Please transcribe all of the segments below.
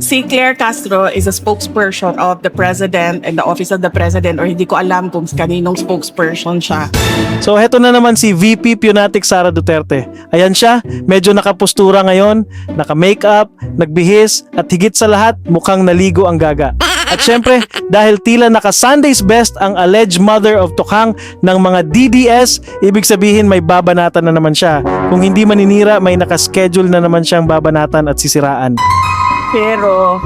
Si Claire Castro is a spokesperson of the President and the Office of the President, or hindi ko alam kung kaninong spokesperson siya. So heto na naman si VP Pionatic Sara Duterte. Ayan siya, medyo nakapostura ngayon, naka-makeup, nagbihis, at higit sa lahat, mukhang naligo ang gaga. At syempre, dahil tila naka-Sunday's best ang alleged mother of Tokhang ng mga DDS, ibig sabihin may babanatan na naman siya. Kung hindi maninira, may nakaschedule na naman siyang babanatan at sisiraan. Pero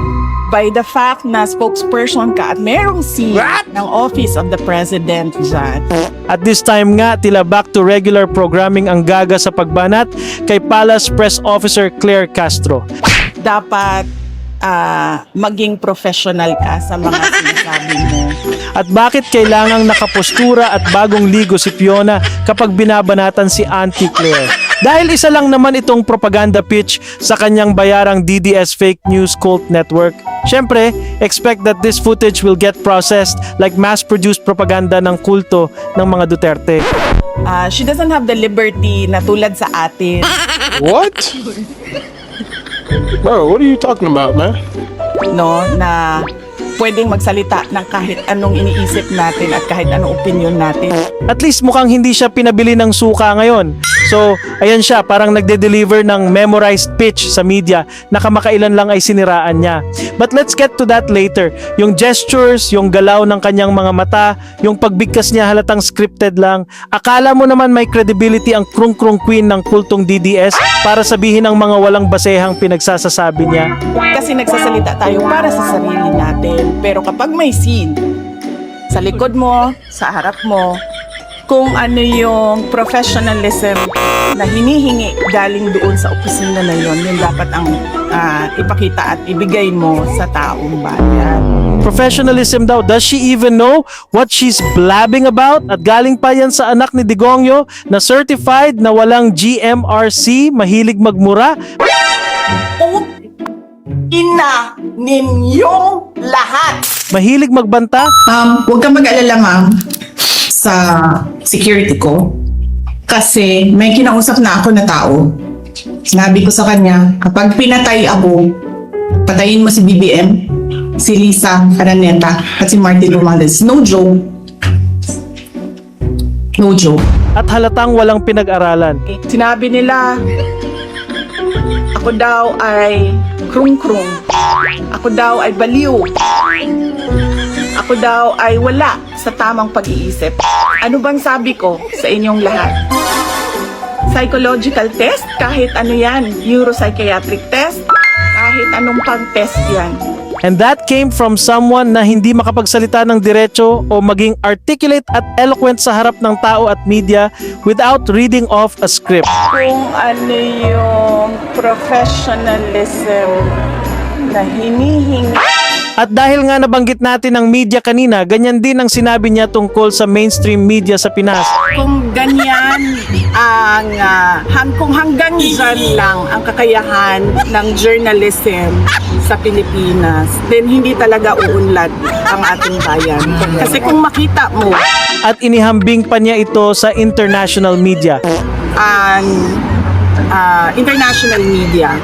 by the fact na spokesperson ka at merong seal ng Office of the President dyan, At this time nga, tila back to regular programming ang gaga sa pagbanat kay Palace Press Officer Claire Castro. dapat maging professional ka sa mga sinasabi mo. At bakit kailangang nakapostura at bagong ligo si Fiona kapag binabanatan si Auntie Claire? Dahil isa lang naman itong propaganda pitch sa kanyang bayarang DDS fake news cult network. Siyempre, expect that this footage will get processed like mass-produced propaganda ng kulto ng mga Duterte. She doesn't have the liberty na tulad sa atin, What? Bro, what are you talking about, man? no, na pwedeng magsalita ng kahit anong iniisip natin at kahit anong opinion natin. At least mukhang hindi siya pinabili ng suka ngayon. So, ayan siya, parang nagde-deliver ng memorized pitch sa media na kamakailan lang ay siniraan niya. But let's get to that later. Yung gestures, yung galaw ng kanyang mga mata, yung pagbigkas niya halatang scripted lang. Akala mo naman may credibility ang krung-krung queen ng kultong DDS para sabihin ang mga walang basehang pinagsasasabi niya. Kasi nagsasalita tayo para sa sarili natin. Pero kapag may scene, sa likod mo, sa harap mo, kung ano yung professionalism na hinihingi galing doon sa opisina na yun dapat ang ipakita at ibigay mo sa taong bayan. Professionalism daw. Does she even know what she's blabbing about? At galing pa yan sa anak ni Digongyo na certified na walang GMRC, mahilig magmura. Ina ninyong lahat! Mahilig magbanta. Huwag kang mag-alala, ma'am, sa security ko. Kasi may kinausap na ako na tao. Sinabi ko sa kanya, kapag pinatay ako, patayin mo si BBM, si Lisa Araneta, at si Martin Romualdez. No joke. No joke. At halatang walang pinag-aralan. Sinabi nila, ako daw ay krung-krung. Ako daw ay baliw. Ako daw ay wala sa tamang pag-iisip. Ano bang sabi ko sa inyong lahat? Psychological test? Kahit ano yan. Neuropsychiatric test? Kahit anong pang-test yan. And that came from someone na hindi makapagsalita ng diretso o maging articulate at eloquent sa harap ng tao at media without reading off a script. Kung ano yung professionalism na hinihingi. At dahil nga nabanggit natin ang media kanina, ganyan din ang sinabi niya tungkol sa mainstream media sa Pinas. Kung ganyan kung hanggang dyan lang ang kakayahan ng journalism sa Pilipinas, then hindi talaga uunlad ang ating bayan. Kasi kung makita mo At inihambing pa niya ito sa international media. ang international media,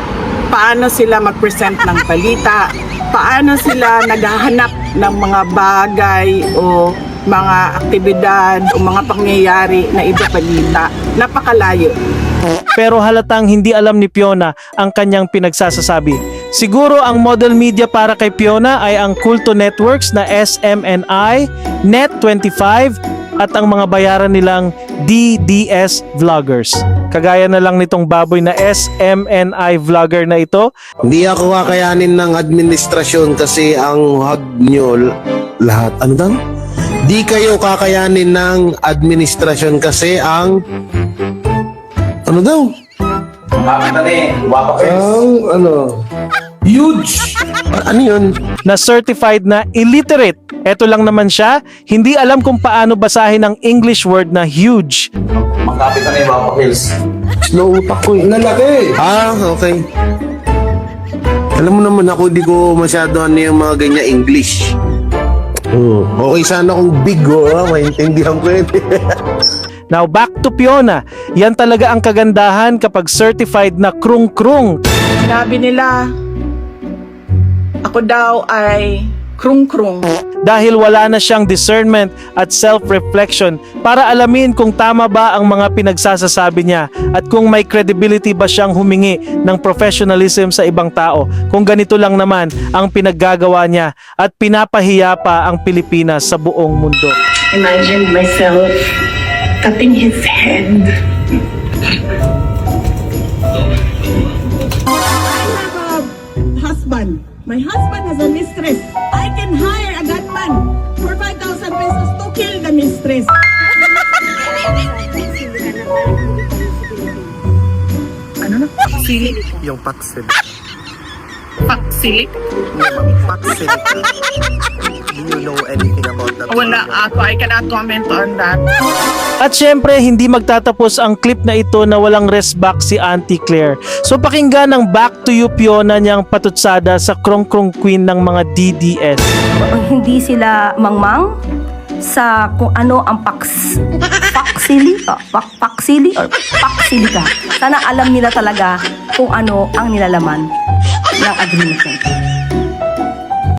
paano sila mag-present ng balita, paano sila naghahanap ng mga bagay o mga aktibidad o mga pangyayari na ibabalita. Napakalayo. Pero halatang hindi alam ni Fiona ang kanyang pinagsasasabi. Siguro ang model media para kay Fiona ay ang kulto networks na SMNI, Net25 at ang mga bayaran nilang DDS vloggers. Kagaya na lang nitong baboy na SMNI vlogger na ito. Hindi ako kakayanin ng administrasyon kasi ang hug nyo lahat. Ano daw? Di kayo kakayanin ng administrasyon kasi ang... Ano daw? Ang ano? Huge! Ano yun? Na certified na illiterate. Eto lang naman siya, hindi alam kung paano basahin ang English word na huge. Makapit na yung Wapo Hills. Slow utak ko eh. Lalaki! Ah, okay. Alam mo naman ako, di ko masyado ano yung mga ganyan English. Okay sana kung big maintindihan ko yun. Now back to Fiona. Yan talaga ang kagandahan kapag certified na krung-krung. Sinabi nila, ako daw ay krung-krung. Dahil wala na siyang discernment at self-reflection para alamin kung tama ba ang mga pinagsasasabi niya at kung may credibility ba siyang humingi ng professionalism sa ibang tao kung ganito lang naman ang pinaggagawa niya at pinapahiya pa ang Pilipinas sa buong mundo. Imagine myself cutting his head. Husband. My husband has a mistress. I can hire a gunman for 5,000 pesos to kill the mistress. Ano na? Paksilik? Yung paksilik. Paksilik? Paksilik. Do you know anything about that? Wala ako. I cannot comment on that. At syempre, hindi magtatapos ang clip na ito na walang resback si Auntie Claire. So pakinggan ang Back to You Fiona niyang patutsada sa krong-krong queen ng mga DDS. Hindi sila mangmang sa kung ano ang paksili ka. Sana alam nila talaga kung ano ang nilalaman ng agreement.